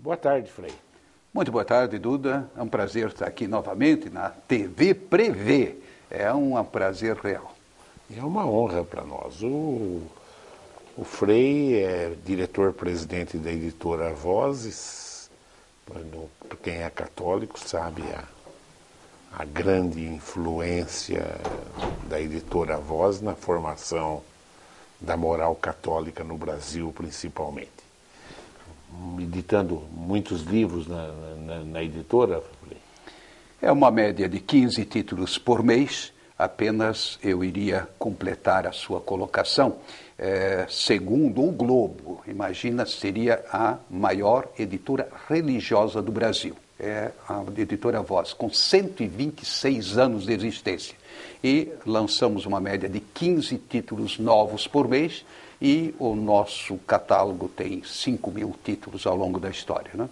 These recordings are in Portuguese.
Boa tarde, Frei. Muito boa tarde, Duda. É um prazer estar aqui novamente na TV Prevê. É um prazer real. É uma honra para nós. O Frei é diretor-presidente da editora Vozes. Para quem é católico sabe a grande influência da editora Voz na formação da moral católica no Brasil, principalmente. Editando muitos livros na editora. É uma média de 15 títulos por mês. Apenas eu iria completar a sua colocação. Segundo o Globo, imagina, seria a maior editora religiosa do Brasil. É a editora Voz, com 126 anos de existência. E lançamos uma média de 15 títulos novos por mês, e o nosso catálogo tem 5.000 títulos ao longo da história, né?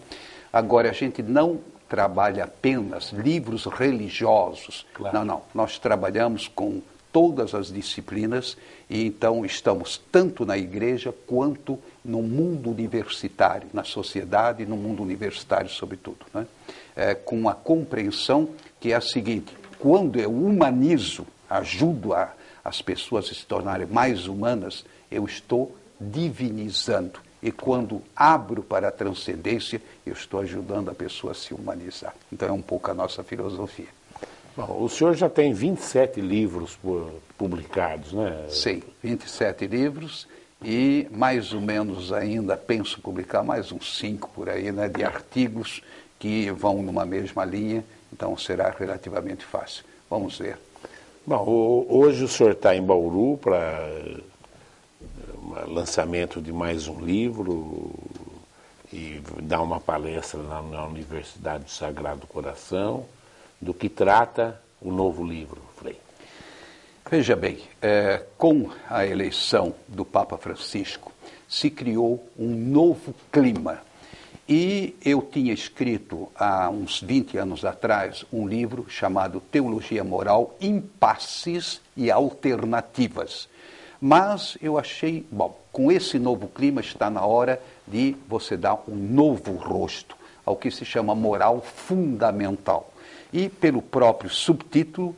Agora, a gente não trabalha apenas livros religiosos. Claro. Não. Nós trabalhamos com todas as disciplinas, e então estamos tanto na igreja quanto no mundo universitário, na sociedade e no mundo universitário sobretudo, né? Com a compreensão que é a seguinte: quando eu humanizo, ajudo as pessoas a se tornarem mais humanas, eu estou divinizando. E quando abro para a transcendência, eu estou ajudando a pessoa a se humanizar. Então é um pouco a nossa filosofia. Bom, o senhor já tem 27 livros publicados, né? Sim, 27 livros, e mais ou menos ainda penso publicar mais uns 5 por aí, né, de artigos que vão numa mesma linha, então será relativamente fácil. Vamos ver. Bom, hoje o senhor está em Bauru para lançamento de mais um livro e dar uma palestra na Universidade do Sagrado Coração. Do que trata o novo livro, Frei? Veja bem, com a eleição do Papa Francisco, se criou um novo clima. E eu tinha escrito, há uns 20 anos atrás, um livro chamado Teologia Moral, Impasses e Alternativas. Mas eu achei, bom, com esse novo clima está na hora de você dar um novo rosto ao que se chama moral fundamental. E pelo próprio subtítulo,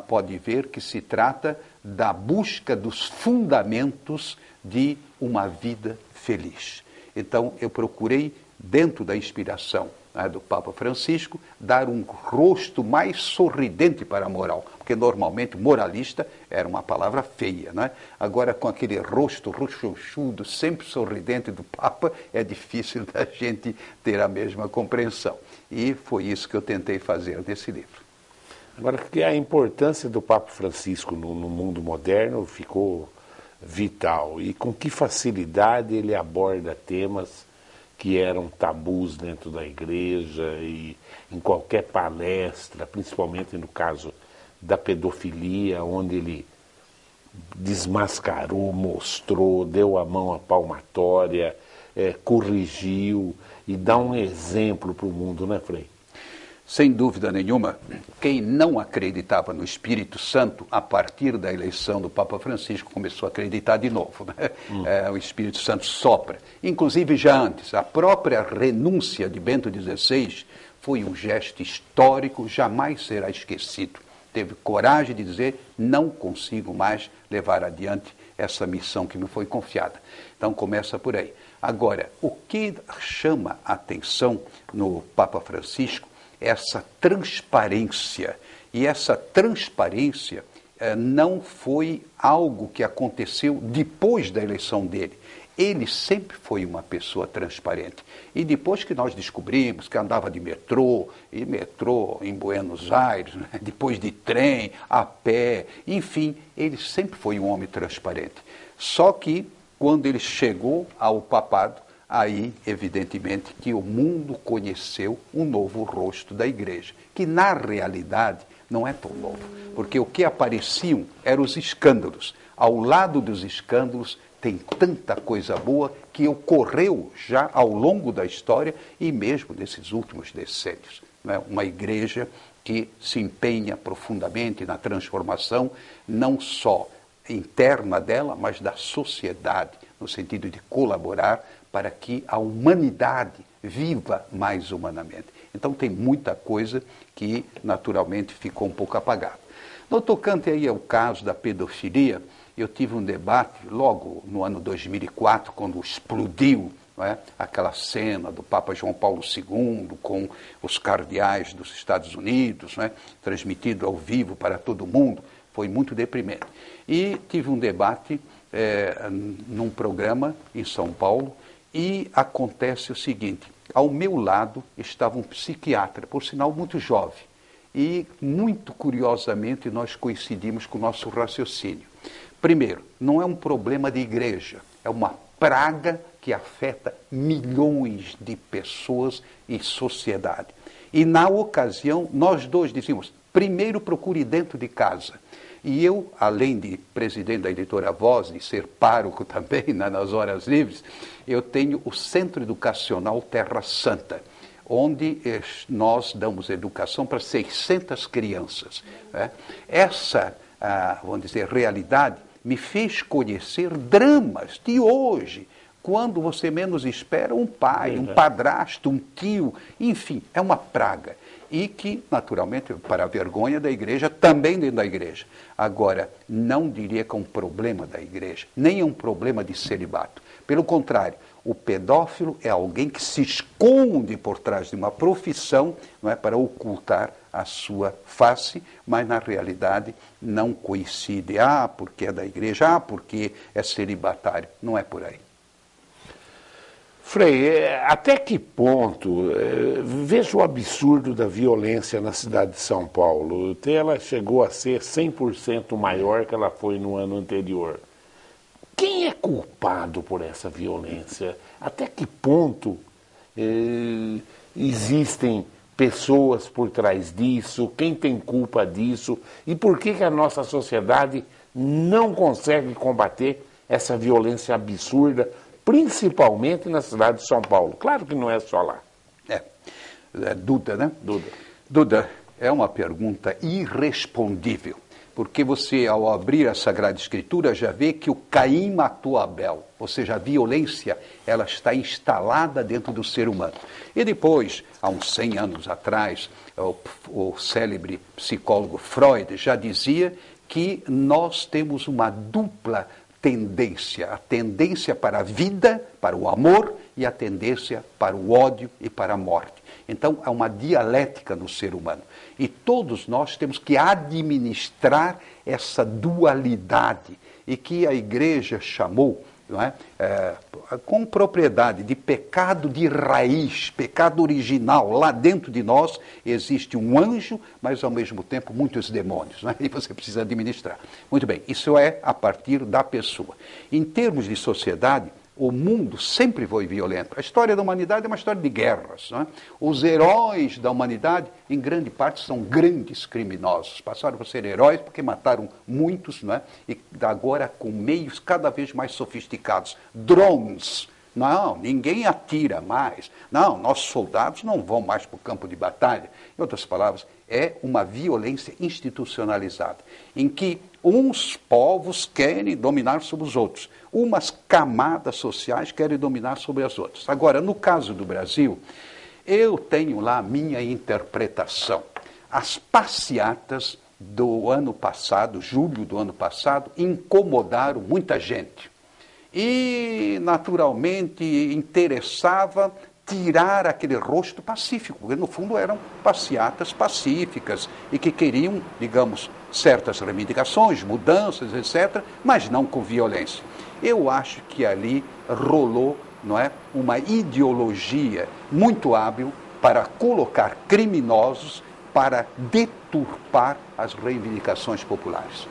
pode ver que se trata da busca dos fundamentos de uma vida feliz. Então, eu procurei, dentro da inspiração do Papa Francisco, dar um rosto mais sorridente para a moral, porque normalmente moralista era uma palavra feia, né? Agora, com aquele rosto rochuchudo, sempre sorridente do Papa, é difícil da gente ter a mesma compreensão. E foi isso que eu tentei fazer nesse livro. Agora, que a importância do Papa Francisco no mundo moderno ficou vital, e com que facilidade ele aborda temas que eram tabus dentro da igreja e em qualquer palestra, principalmente no caso da pedofilia, onde ele desmascarou, mostrou, deu a mão à palmatória, corrigiu e dá um exemplo para o mundo, né, Frei? Sem dúvida nenhuma, quem não acreditava no Espírito Santo, a partir da eleição do Papa Francisco, começou a acreditar de novo, né? O Espírito Santo sopra. Inclusive, já antes, a própria renúncia de Bento XVI foi um gesto histórico, jamais será esquecido. Teve coragem de dizer: não consigo mais levar adiante essa missão que me foi confiada. Então, começa por aí. Agora, o que chama a atenção no Papa Francisco, essa transparência. E essa transparência não foi algo que aconteceu depois da eleição dele. Ele sempre foi uma pessoa transparente. E depois que nós descobrimos que andava de metrô, e metrô em Buenos Aires, né? Depois de trem, a pé, enfim, ele sempre foi um homem transparente. Só que, quando ele chegou ao papado, aí, evidentemente, que o mundo conheceu um novo rosto da igreja, que na realidade não é tão novo, porque o que apareciam eram os escândalos. Ao lado dos escândalos tem tanta coisa boa que ocorreu já ao longo da história e mesmo nesses últimos decênios. Né? Uma igreja que se empenha profundamente na transformação, não só interna dela, mas da sociedade, no sentido de colaborar para que a humanidade viva mais humanamente. Então tem muita coisa que naturalmente ficou um pouco apagada. No tocante aí ao caso da pedofilia, eu tive um debate logo no ano 2004, quando explodiu, não é, aquela cena do Papa João Paulo II com os cardeais dos Estados Unidos, não é, transmitido ao vivo para todo mundo. Foi muito deprimente. E tive um debate num programa em São Paulo e acontece o seguinte: ao meu lado estava um psiquiatra, por sinal muito jovem, e muito curiosamente nós coincidimos com o nosso raciocínio. Primeiro, não é um problema de igreja, é uma praga que afeta milhões de pessoas e sociedade. E na ocasião, nós dois dizíamos, primeiro procure dentro de casa. E eu, além de presidente da Editora Voz e ser pároco também, né, nas horas livres, eu tenho o Centro Educacional Terra Santa, onde nós damos educação para 600 crianças. Né? Essa, vamos dizer, realidade me fez conhecer dramas de hoje, quando você menos espera um pai, um padrasto, um tio, enfim, é uma praga. E que, naturalmente, para a vergonha da igreja, também dentro da igreja. Agora, não diria que é um problema da igreja, nem é um problema de celibato. Pelo contrário, o pedófilo é alguém que se esconde por trás de uma profissão, não é, para ocultar a sua face, mas na realidade não coincide. Porque é da igreja, porque é celibatário. Não é por aí. Frei, até que ponto, veja o absurdo da violência na cidade de São Paulo, ela chegou a ser 100% maior que ela foi no ano anterior. Quem é culpado por essa violência? Até que ponto existem pessoas por trás disso? Quem tem culpa disso? E por que a nossa sociedade não consegue combater essa violência absurda, principalmente na cidade de São Paulo? Claro que não é só lá. Duda, né? Duda, é uma pergunta irrespondível, porque você, ao abrir a Sagrada Escritura, já vê que o Caim matou Abel, ou seja, a violência, ela está instalada dentro do ser humano. E depois, há uns 100 anos atrás, o célebre psicólogo Freud já dizia que nós temos uma dupla tendência, a tendência para a vida, para o amor, e a tendência para o ódio e para a morte. Então, há uma dialética no ser humano. E todos nós temos que administrar essa dualidade, e que a igreja chamou, não é, com propriedade, de pecado de raiz, pecado original. Lá dentro de nós existe um anjo, mas ao mesmo tempo muitos demônios, não é? E você precisa administrar. Muito bem, isso é a partir da pessoa. Em termos de sociedade, o mundo sempre foi violento. A história da humanidade é uma história de guerras, não é? Os heróis da humanidade, em grande parte, são grandes criminosos. Passaram por ser heróis porque mataram muitos, não é? E agora com meios cada vez mais sofisticados. Drones. Não, ninguém atira mais. Não, nossos soldados não vão mais para o campo de batalha. Em outras palavras, é uma violência institucionalizada, em que uns povos querem dominar sobre os outros, umas camadas sociais querem dominar sobre as outras. Agora, no caso do Brasil, eu tenho lá a minha interpretação. As passeatas do ano passado, julho do ano passado, incomodaram muita gente. E, naturalmente, interessava tirar aquele rosto pacífico, porque no fundo eram passeatas pacíficas e que queriam, digamos, certas reivindicações, mudanças, etc., mas não com violência. Eu acho que ali rolou, não é, uma ideologia muito hábil para colocar criminosos para deturpar as reivindicações populares.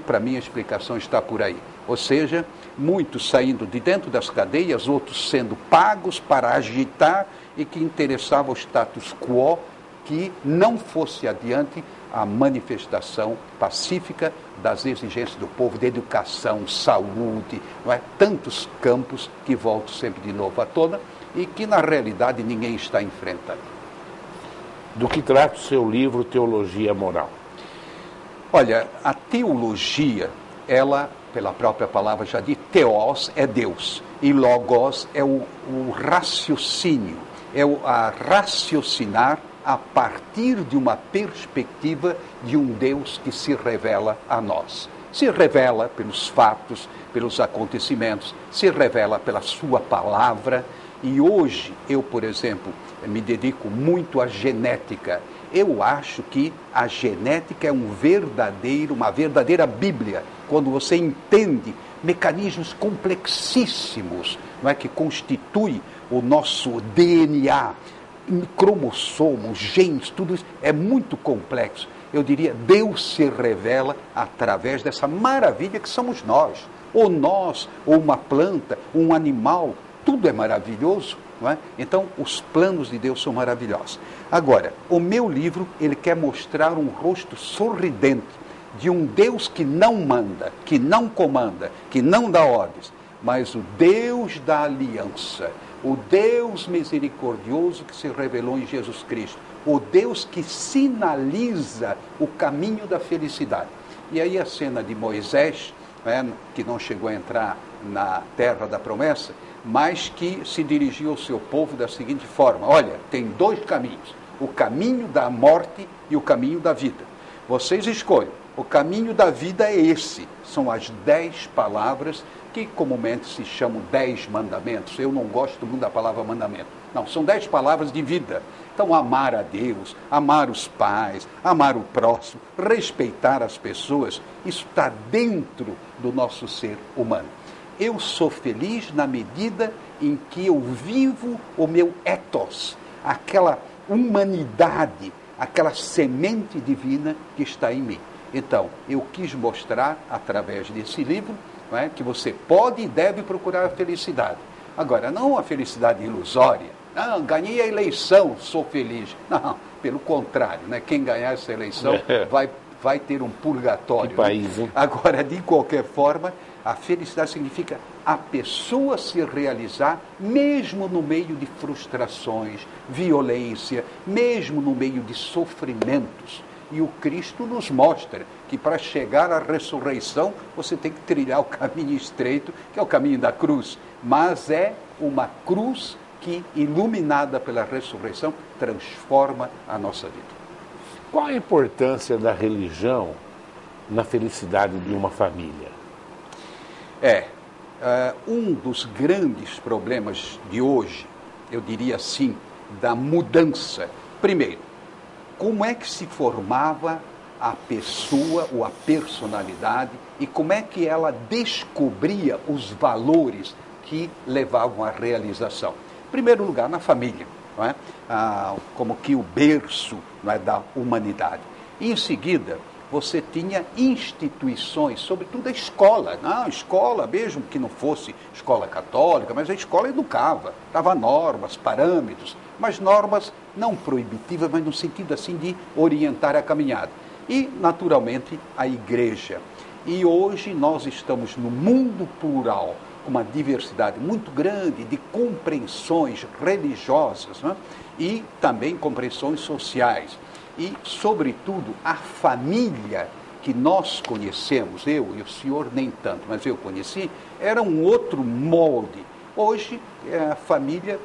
Para mim, a explicação está por aí. Ou seja, muitos saindo de dentro das cadeias, outros sendo pagos para agitar e que interessava o status quo que não fosse adiante a manifestação pacífica das exigências do povo, de educação, saúde, não é? Tantos campos que voltam sempre de novo à tona e que na realidade ninguém está enfrentando. Do que trata o seu livro Teologia Moral? Olha, a teologia, ela pela própria palavra já diz, Theos é Deus, e Logos é o raciocínio, a raciocinar a partir de uma perspectiva de um Deus que se revela a nós. Se revela pelos fatos, pelos acontecimentos, se revela pela sua palavra. E hoje eu, por exemplo, me dedico muito à genética. Eu acho que a genética é uma verdadeira Bíblia, quando você entende mecanismos complexíssimos, não é, que constitui o nosso DNA, cromossomos, genes, tudo isso é muito complexo. Eu diria, Deus se revela através dessa maravilha que somos nós, ou uma planta, um animal, tudo é maravilhoso, não é? Então, os planos de Deus são maravilhosos. Agora, o meu livro, ele quer mostrar um rosto sorridente de um Deus que não manda, que não comanda, que não dá ordens, mas o Deus da aliança, o Deus misericordioso que se revelou em Jesus Cristo, o Deus que sinaliza o caminho da felicidade. E aí a cena de Moisés, que não chegou a entrar na terra da promessa, mas que se dirigiu ao seu povo da seguinte forma: olha, tem dois caminhos, o caminho da morte e o caminho da vida. Vocês escolhem, o caminho da vida é esse, são as 10 palavras que comumente se chamam 10 mandamentos. Eu não gosto muito da palavra mandamento. Não, são 10 palavras de vida. Então, amar a Deus, amar os pais, amar o próximo, respeitar as pessoas, isso está dentro do nosso ser humano. Eu sou feliz na medida em que eu vivo o meu ethos, aquela humanidade, aquela semente divina que está em mim. Então, eu quis mostrar, através desse livro, não é, que você pode e deve procurar a felicidade. Agora, não a felicidade ilusória. Não, ganhei a eleição, sou feliz. Não, pelo contrário, né? Quem ganhar essa eleição vai ter um purgatório. Que país, hein? Agora, de qualquer forma, a felicidade significa a pessoa se realizar mesmo no meio de frustrações, violência, mesmo no meio de sofrimentos. E o Cristo nos mostra que para chegar à ressurreição você tem que trilhar o caminho estreito, que é o caminho da cruz. Mas é uma cruz que, iluminada pela ressurreição, transforma a nossa vida. Qual a importância da religião na felicidade de uma família? Um dos grandes problemas de hoje, eu diria assim, da mudança. Primeiro, como é que se formava a pessoa ou a personalidade e como é que ela descobria os valores que levavam à realização? Em primeiro lugar, na família, não é? Como que o berço, não é, da humanidade. E em seguida, você tinha instituições, sobretudo a escola. Não, escola, mesmo que não fosse escola católica, mas a escola educava, dava normas, parâmetros, mas normas não proibitivas, mas no sentido assim de orientar a caminhada. E, naturalmente, a igreja. E hoje nós estamos no mundo plural, com uma diversidade muito grande de compreensões religiosas, né? E também compreensões sociais. E, sobretudo, a família que nós conhecemos, eu e o senhor nem tanto, mas eu conheci, era um outro molde. Hoje, a família,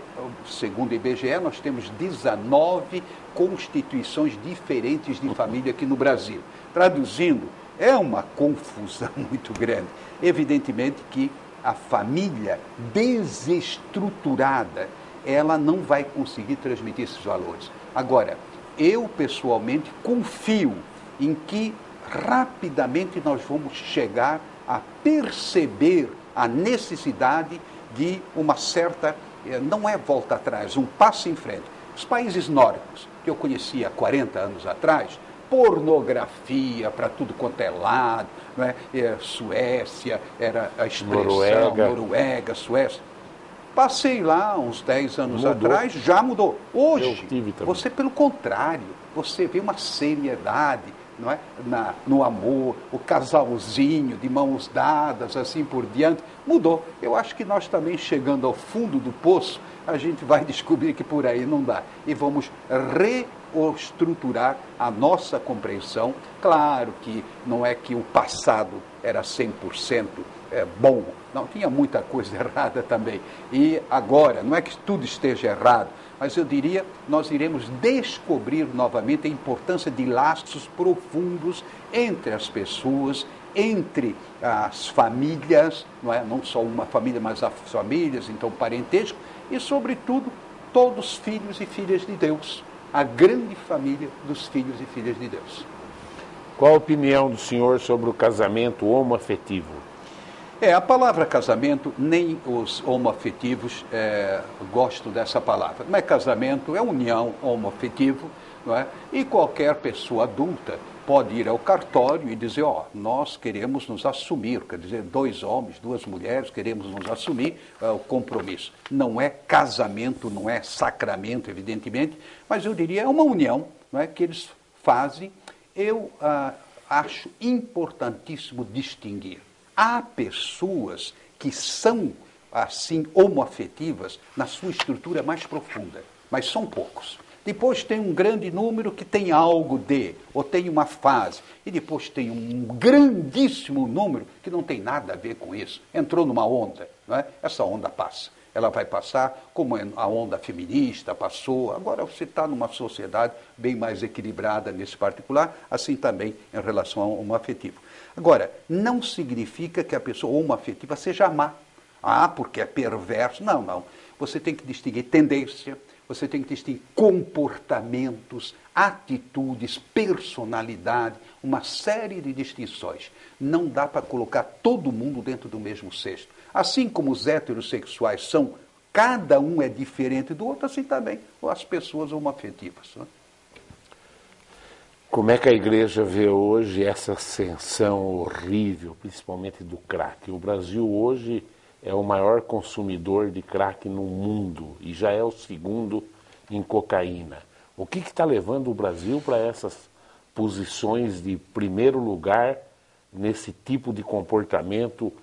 segundo o IBGE, nós temos 19 constituições diferentes de família aqui no Brasil. Traduzindo, é uma confusão muito grande. Evidentemente que a família desestruturada, ela não vai conseguir transmitir esses valores. Agora, eu pessoalmente confio em que rapidamente nós vamos chegar a perceber a necessidade de uma certa, não é volta atrás, um passo em frente. Os países nórdicos, que eu conhecia há 40 anos atrás, pornografia para tudo quanto é lado, não é? Suécia, era a expressão, Noruega, Suécia. Passei lá uns 10 anos atrás, já mudou. Hoje, você pelo contrário, você vê uma seriedade, não é? No amor, o casalzinho de mãos dadas, assim por diante, mudou. Eu acho que nós também, chegando ao fundo do poço, a gente vai descobrir que por aí não dá. E vamos estruturar a nossa compreensão. Claro que não é que o passado era 100% bom, não, tinha muita coisa errada também. E agora, não é que tudo esteja errado, mas eu diria, nós iremos descobrir novamente a importância de laços profundos entre as pessoas, entre as famílias, não só uma família, mas as famílias, então parentesco, e sobretudo todos filhos e filhas de Deus, a grande família dos filhos e filhas de Deus. Qual a opinião do senhor sobre o casamento homoafetivo? A palavra casamento, nem os homoafetivos gostam dessa palavra. Não é casamento, é união homoafetivo, não é? E qualquer pessoa adulta pode ir ao cartório e dizer, nós queremos nos assumir, quer dizer, 2 homens, 2 mulheres, queremos nos assumir o compromisso. Não é casamento, não é sacramento, evidentemente, mas eu diria, é uma união, não é, que eles fazem. Eu acho importantíssimo distinguir. Há pessoas que são, assim, homoafetivas na sua estrutura mais profunda, mas são poucos. Depois tem um grande número que tem algo de, ou tem uma fase. E depois tem um grandíssimo número que não tem nada a ver com isso. Entrou numa onda, não é? Essa onda passa. Ela vai passar como a onda feminista passou. Agora você está numa sociedade bem mais equilibrada nesse particular, assim também em relação ao homoafetivo. Agora, não significa que a pessoa homoafetiva seja má. Porque é perverso. Não, não. Você tem que distinguir tendência, você tem que distinguir comportamentos, atitudes, personalidade, uma série de distinções. Não dá para colocar todo mundo dentro do mesmo cesto. Assim como os heterossexuais são, cada um é diferente do outro, assim também as pessoas homoafetivas. Né? Como é que a igreja vê hoje essa ascensão horrível, principalmente do crack? O Brasil hoje é o maior consumidor de crack no mundo e já é o segundo em cocaína. O que está levando o Brasil para essas posições de primeiro lugar nesse tipo de comportamento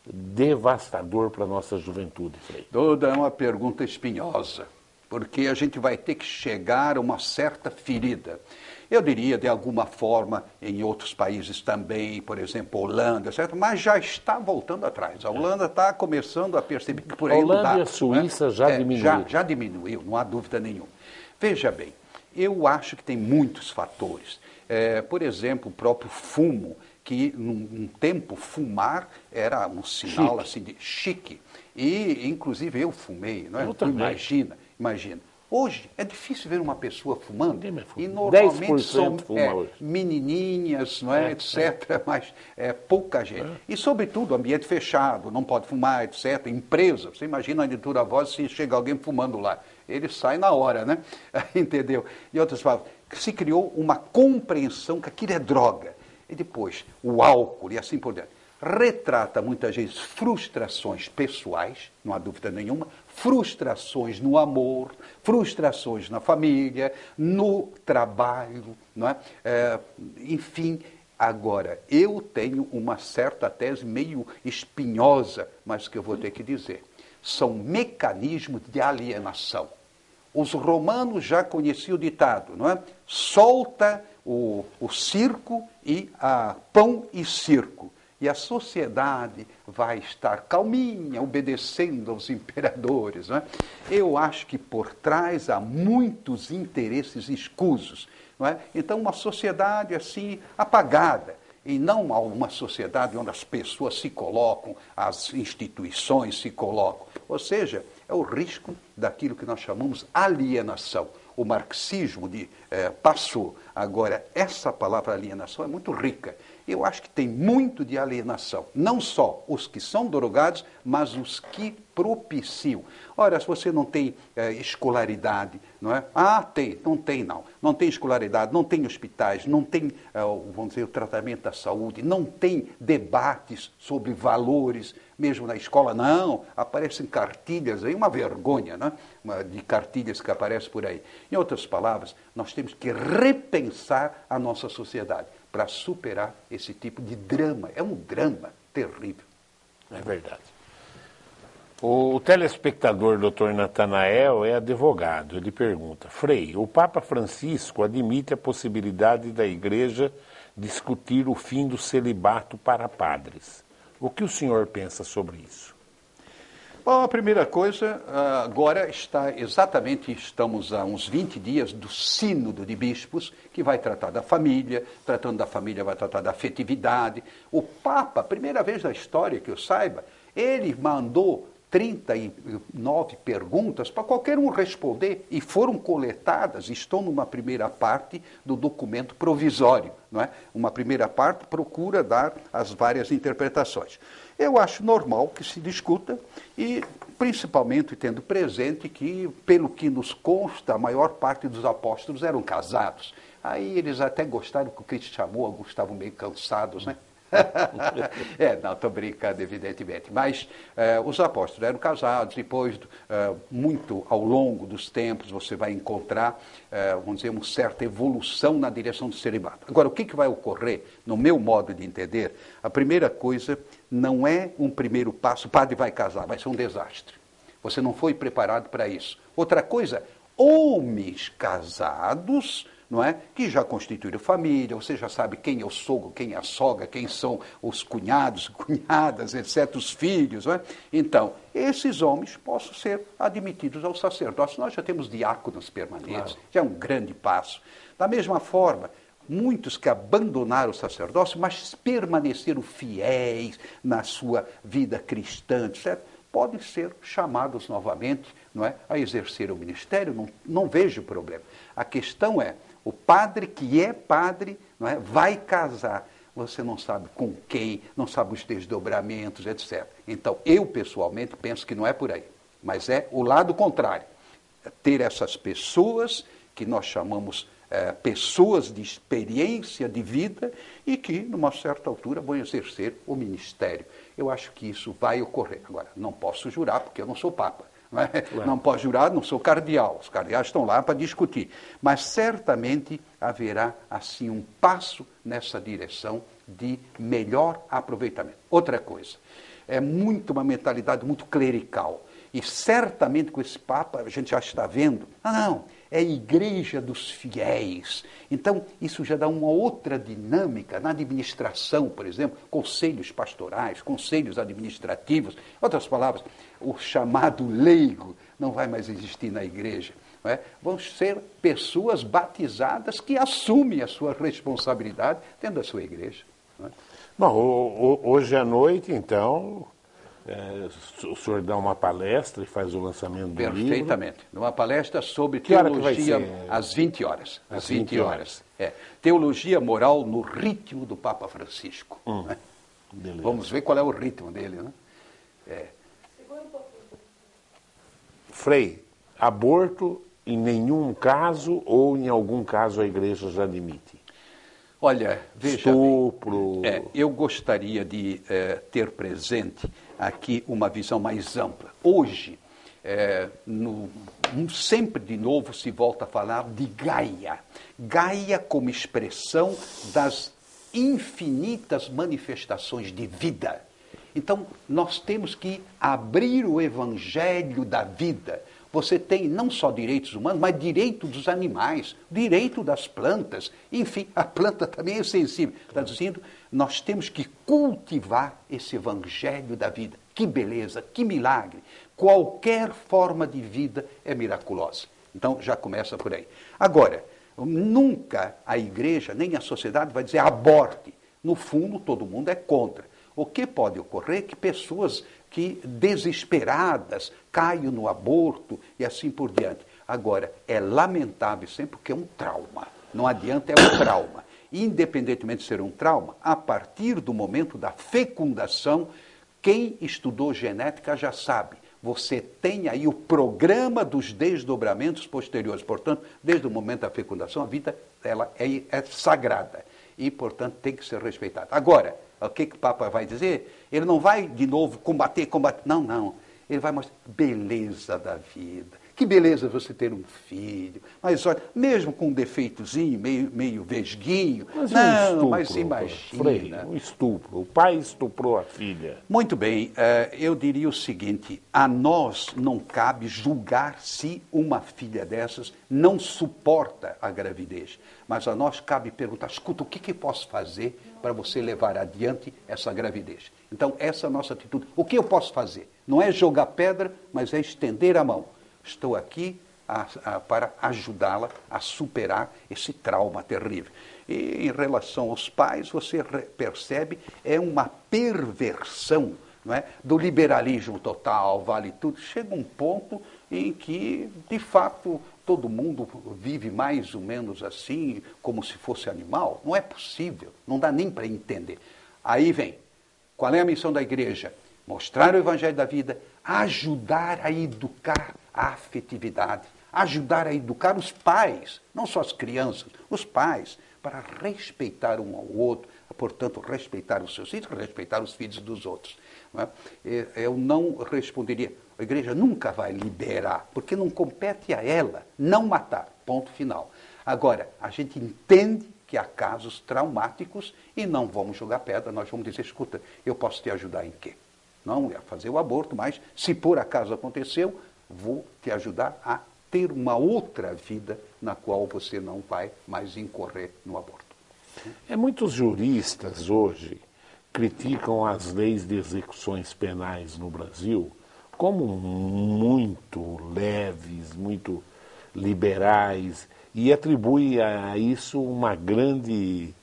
devastador para a nossa juventude, Frei? Toda é uma pergunta espinhosa, porque a gente vai ter que chegar a uma certa ferida. Eu diria, de alguma forma, em outros países também, por exemplo, Holanda, certo? Mas já está voltando atrás. A Holanda está começando a perceber que por aí não dá. A Holanda e a Suíça já diminuíram. Já diminuiu, não há dúvida nenhuma. Veja bem, eu acho que tem muitos fatores. Por exemplo, o próprio fumo, que num tempo fumar era um sinal assim de chique. E, inclusive, eu fumei, não é? Imagina. Hoje é difícil ver uma pessoa fumando. E normalmente são menininhas, não é, etc. Mas pouca gente. E, sobretudo, ambiente fechado, não pode fumar, etc. Empresa, você imagina a editora Voz se chega alguém fumando lá. Ele sai na hora, né? Entendeu? Em outras palavras, se criou uma compreensão que aquilo é droga. E depois, o álcool e assim por diante. Retrata muitas vezes frustrações pessoais, não há dúvida nenhuma, frustrações no amor, frustrações na família, no trabalho, não é? Enfim, agora, eu tenho uma certa tese meio espinhosa, mas que eu vou ter que dizer. São mecanismos de alienação. Os romanos já conheciam o ditado, não é? Solta o circo e pão e circo. E a sociedade vai estar calminha, obedecendo aos imperadores. Não é? Eu acho que por trás há muitos interesses escusos. Não é? Então, uma sociedade assim apagada, e não uma sociedade onde as pessoas se colocam, as instituições se colocam. Ou seja, é o risco daquilo que nós chamamos alienação. O marxismo passou. Agora, essa palavra alienação é muito rica. Eu acho que tem muito de alienação. Não só os que são drogados, mas os que propiciam. Ora, se você não tem escolaridade, não é? Tem. Não tem, não. Não tem escolaridade, não tem hospitais, não tem, vamos dizer, o tratamento da saúde, não tem debates sobre valores, mesmo na escola, não. Aparecem cartilhas aí, uma vergonha, né? De cartilhas que aparecem por aí. Em outras palavras, nós temos que repensar a nossa sociedade para superar esse tipo de drama. É um drama terrível. É verdade. O telespectador Dr. Natanael é advogado. Ele pergunta: Frei, o Papa Francisco admite a possibilidade da Igreja discutir o fim do celibato para padres. O que o senhor pensa sobre isso? Bom, a primeira coisa, agora estamos a uns 20 dias do Sínodo de Bispos, que vai tratar da família, tratando da família vai tratar da afetividade. O Papa, primeira vez na história que eu saiba, ele mandou 39 perguntas para qualquer um responder e foram coletadas, estão numa primeira parte do documento provisório, não é? Uma primeira parte procura dar as várias interpretações. Eu acho normal que se discuta e principalmente tendo presente que, pelo que nos consta, a maior parte dos apóstolos eram casados. Aí eles até gostaram que o Cristo chamou, alguns estavam meio cansados, né? Não, estou brincando, evidentemente. Mas os apóstolos eram casados, depois, muito ao longo dos tempos, você vai encontrar, vamos dizer, uma certa evolução na direção do celibato. Agora, o que vai ocorrer, no meu modo de entender, a primeira coisa não é um primeiro passo, o padre vai casar, vai ser um desastre. Você não foi preparado para isso. Outra coisa, homens casados, não é? Que já constituíram família, você já sabe quem é o sogro, quem é a sogra, quem são os cunhados, cunhadas, etc., os filhos, não é? Então, esses homens possam ser admitidos ao sacerdócio. Nós já temos diáconos permanentes, claro. Já é um grande passo. Da mesma forma, muitos que abandonaram o sacerdócio, mas permaneceram fiéis na sua vida cristã, etc., podem ser chamados novamente, não é, a exercer o ministério, não vejo problema. A questão é, o padre que é padre, não é, vai casar, você não sabe com quem, não sabe os desdobramentos, etc. Então, eu pessoalmente penso que não é por aí, mas é o lado contrário. Ter essas pessoas que nós chamamos pessoas de experiência de vida e que, numa certa altura, vão exercer o ministério. Eu acho que isso vai ocorrer. Agora, não posso jurar, porque eu não sou papa. Não é? Claro. Não posso jurar, não sou cardeal. Os cardeais estão lá para discutir. Mas certamente haverá, assim, um passo nessa direção de melhor aproveitamento. Outra coisa, é uma mentalidade muito clerical. E certamente com esse Papa a gente já está vendo, é a igreja dos fiéis. Então, isso já dá uma outra dinâmica na administração, por exemplo, conselhos pastorais, conselhos administrativos. Em outras palavras, o chamado leigo não vai mais existir na igreja. Não é? Vão ser pessoas batizadas que assumem a sua responsabilidade dentro da sua igreja. Não é? Bom, hoje à noite, então... o senhor dá uma palestra e faz o lançamento do livro. Perfeitamente. Uma palestra sobre teologia às 20 horas. Às 20 horas. Teologia moral no ritmo do Papa Francisco. Né? Vamos ver qual é o ritmo dele. Né? Frei, aborto em nenhum caso ou em algum caso a igreja já admite? Olha, veja estupro... bem, eu gostaria de ter presente aqui uma visão mais ampla. Hoje, sempre de novo se volta a falar de Gaia. Gaia como expressão das infinitas manifestações de vida. Então, nós temos que abrir o evangelho da vida. Você tem não só direitos humanos, mas direito dos animais, direito das plantas. Enfim, a planta também é sensível. Está dizendo, nós temos que cultivar esse evangelho da vida. Que beleza, que milagre. Qualquer forma de vida é miraculosa. Então, já começa por aí. Agora, nunca a igreja, nem a sociedade vai dizer aborte. No fundo, todo mundo é contra. O que pode ocorrer é que pessoas que desesperadas caiam no aborto e assim por diante. Agora, é lamentável sempre porque é um trauma. Não adianta, é um trauma. Independentemente de ser um trauma, a partir do momento da fecundação, quem estudou genética já sabe. Você tem aí o programa dos desdobramentos posteriores. Portanto, desde o momento da fecundação, a vida ela é sagrada. E, portanto, tem que ser respeitada. Agora, o que o Papa vai dizer? Ele não vai, de novo, combater. Não. Ele vai mostrar beleza da vida. Que beleza você ter um filho. Mas olha, mesmo com um defeitozinho, meio vesguinho. Mas não, um estupro, mas imagina. Frei, um estupro. O pai estuprou a filha. Muito bem, eu diria o seguinte, a nós não cabe julgar se uma filha dessas não suporta a gravidez, mas a nós cabe perguntar, escuta, o que posso fazer para você levar adiante essa gravidez? Então, essa é a nossa atitude. O que eu posso fazer? Não é jogar pedra, mas é estender a mão. Estou aqui para ajudá-la a superar esse trauma terrível. E em relação aos pais, você percebe, é uma perversão, não é? Do liberalismo total, vale tudo. Chega um ponto em que, de fato, todo mundo vive mais ou menos assim, como se fosse animal. Não é possível, não dá nem para entender. Aí vem, qual é a missão da igreja? Mostrar o evangelho da vida, ajudar a educar a afetividade, ajudar a educar os pais, não só as crianças, os pais, para respeitar um ao outro, portanto, respeitar os seus filhos, respeitar os filhos dos outros. Não é? Eu não responderia, a igreja nunca vai liberar, porque não compete a ela não matar, ponto final. Agora, a gente entende que há casos traumáticos e não vamos jogar pedra, nós vamos dizer, escuta, eu posso te ajudar em quê? Não é fazer o aborto, mas se por acaso aconteceu, vou te ajudar a ter uma outra vida na qual você não vai mais incorrer no aborto. Muitos juristas hoje criticam as leis de execuções penais no Brasil como muito leves, muito liberais, e atribui a isso uma grande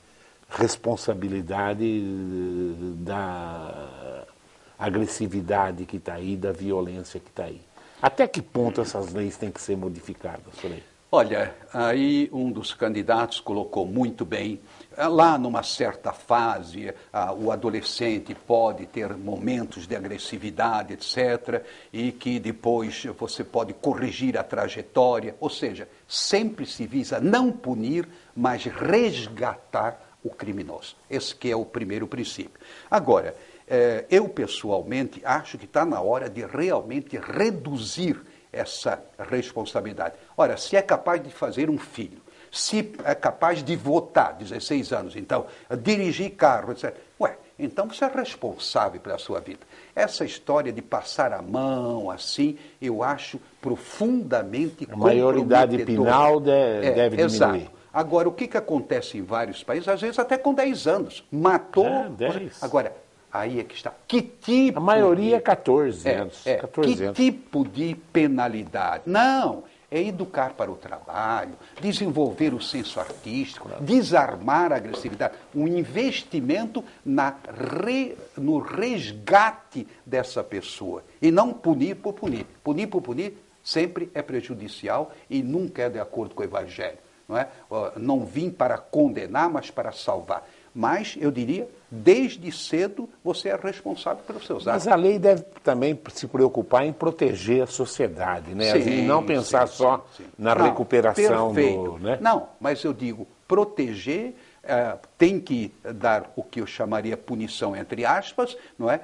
responsabilidade da agressividade que está aí, da violência que está aí. Até que ponto essas leis têm que ser modificadas, Frei? Olha, aí um dos candidatos colocou muito bem, lá numa certa fase, o adolescente pode ter momentos de agressividade, etc., e que depois você pode corrigir a trajetória, ou seja, sempre se visa não punir, mas resgatar o criminoso. Esse que é o primeiro princípio. Agora, eu pessoalmente acho que está na hora de realmente reduzir essa responsabilidade. Ora, se é capaz de fazer um filho, se é capaz de votar, 16 anos, então, dirigir carro, etc. Então você é responsável pela sua vida. Essa história de passar a mão assim, eu acho profundamente comprometedora. A maioridade penal deve diminuir. Exato. Agora, o que acontece em vários países, às vezes até com 10 anos, matou... 10. Agora, aí é que está. Que tipo... A maioria é 14 anos. 14 que anos. tipo de penalidade? Não, é educar para o trabalho, desenvolver o senso artístico, desarmar a agressividade, um investimento no resgate dessa pessoa. E não punir por punir. Punir por punir sempre é prejudicial e nunca é de acordo com o Evangelho. Não é? Não vim para condenar, mas para salvar. Mas, eu diria, desde cedo você é responsável pelos seus atos. Mas a lei deve também se preocupar em proteger a sociedade, né? Sim, e não pensar só na recuperação do... Né? Não, mas eu digo, proteger tem que dar o que eu chamaria punição, entre aspas, não é?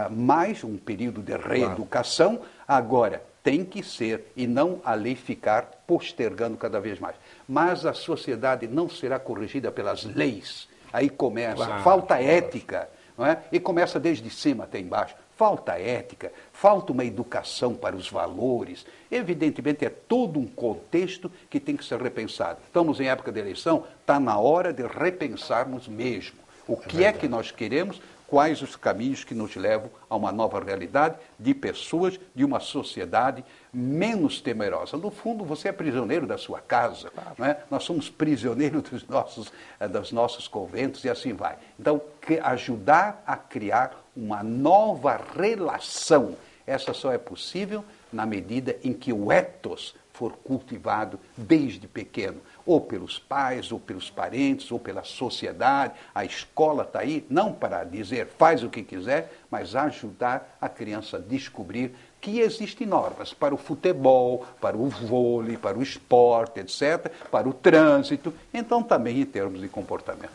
Mais um período de reeducação. Claro. Agora, tem que ser, e não a lei ficar postergando cada vez mais. Mas a sociedade não será corrigida pelas leis. Aí começa, falta ética, não é? E começa desde cima até embaixo. Falta ética, falta uma educação para os valores. Evidentemente, é todo um contexto que tem que ser repensado. Estamos em época de eleição, está na hora de repensarmos mesmo. O que é que nós queremos, quais os caminhos que nos levam a uma nova realidade de pessoas, de uma sociedade menos temerosa. No fundo, você é prisioneiro da sua casa, não é? Nós somos prisioneiros dos nossos conventos e assim vai. Então, ajudar a criar uma nova relação. Essa só é possível na medida em que o ethos for cultivado desde pequeno, ou pelos pais, ou pelos parentes, ou pela sociedade. A escola está aí, não para dizer faz o que quiser, mas ajudar a criança a descobrir que existem normas para o futebol, para o vôlei, para o esporte, etc., para o trânsito, então também em termos de comportamento.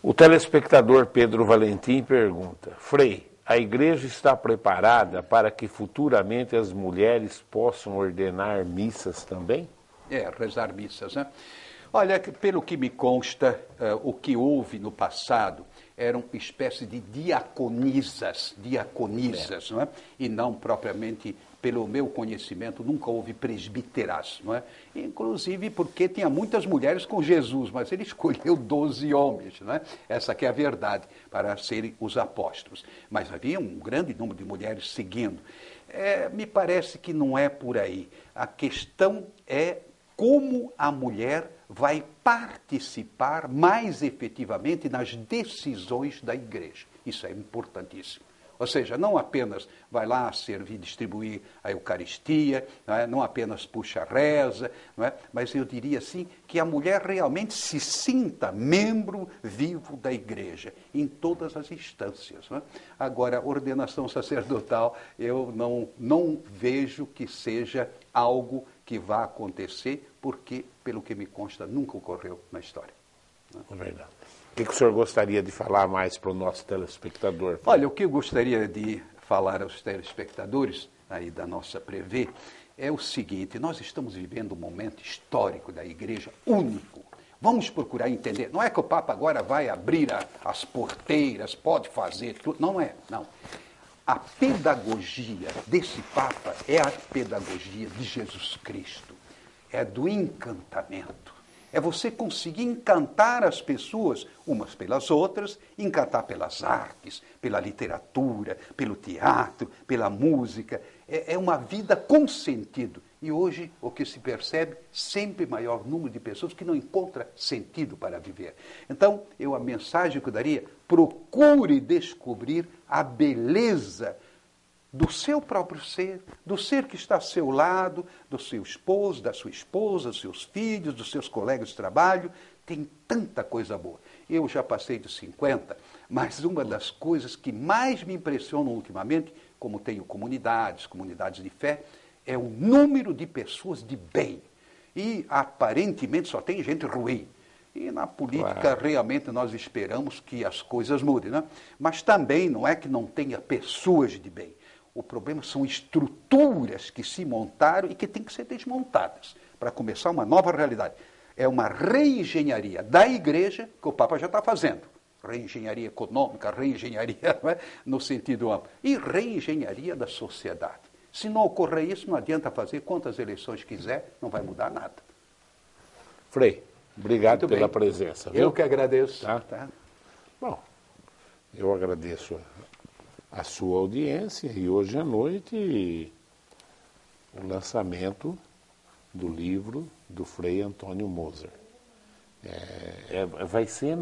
O telespectador Pedro Valentim pergunta, Frei, A igreja está preparada para que futuramente as mulheres possam ordenar missas também? Rezar missas, né? Olha, pelo que me consta, o que houve no passado eram espécie de diaconisas, não é? E não propriamente, pelo meu conhecimento, nunca houve presbíteras, não é? Inclusive porque tinha muitas mulheres com Jesus, mas ele escolheu 12 homens, não é? Essa que é a verdade, para serem os apóstolos. Mas havia um grande número de mulheres seguindo. Me parece que não é por aí. A questão é como a mulher vai participar mais efetivamente nas decisões da igreja. Isso é importantíssimo. Ou seja, não apenas vai lá servir, distribuir a Eucaristia, não apenas puxa a reza, mas eu diria assim que a mulher realmente se sinta membro vivo da igreja, em todas as instâncias. Agora, ordenação sacerdotal, eu não vejo que seja algo que vá acontecer, porque, pelo que me consta, nunca ocorreu na história. É verdade. O que o senhor gostaria de falar mais para o nosso telespectador? Olha, o que eu gostaria de falar aos telespectadores aí da nossa Prevê é o seguinte: nós estamos vivendo um momento histórico da igreja único. Vamos procurar entender. Não é que o Papa agora vai abrir as porteiras, pode fazer tudo. Não é, não. A pedagogia desse Papa é a pedagogia de Jesus Cristo. É do encantamento. É você conseguir encantar as pessoas umas pelas outras, encantar pelas artes, pela literatura, pelo teatro, pela música. É uma vida com sentido. E hoje, o que se percebe, sempre maior número de pessoas que não encontra sentido para viver. Então, a mensagem que eu daria, procure descobrir a beleza do seu próprio ser, do ser que está ao seu lado, do seu esposo, da sua esposa, dos seus filhos, dos seus colegas de trabalho. Tem tanta coisa boa. Eu já passei dos 50, mas uma das coisas que mais me impressionam ultimamente, como tenho comunidades de fé, é o número de pessoas de bem. E aparentemente só tem gente ruim. E na política, realmente, nós esperamos que as coisas mudem, né? Mas também não é que não tenha pessoas de bem. O problema são estruturas que se montaram e que têm que ser desmontadas para começar uma nova realidade. É uma reengenharia da igreja que o Papa já está fazendo. Reengenharia econômica, reengenharia no sentido amplo. E reengenharia da sociedade. Se não ocorrer isso, não adianta fazer quantas eleições quiser, não vai mudar nada. Frei, obrigado pela presença. Viu? Eu que agradeço. Tá? Bom, eu agradeço a sua audiência e hoje à noite o lançamento do livro do Frei Antônio Moser. Vai ser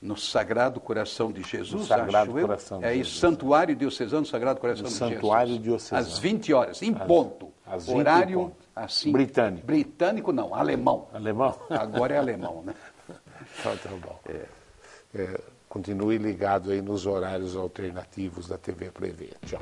no Sagrado Coração de Jesus, no Sagrado Coração de Jesus. Isso, Santuário Diocesano do Sagrado Coração de Jesus. Santuário Diocesano. Às 20 horas, em ponto. Às 20 horário ponto. Assim. Britânico. Britânico não, alemão. Alemão? Agora é alemão, né? Tá bom. Continue ligado aí nos horários alternativos da TV Prevê. Tchau.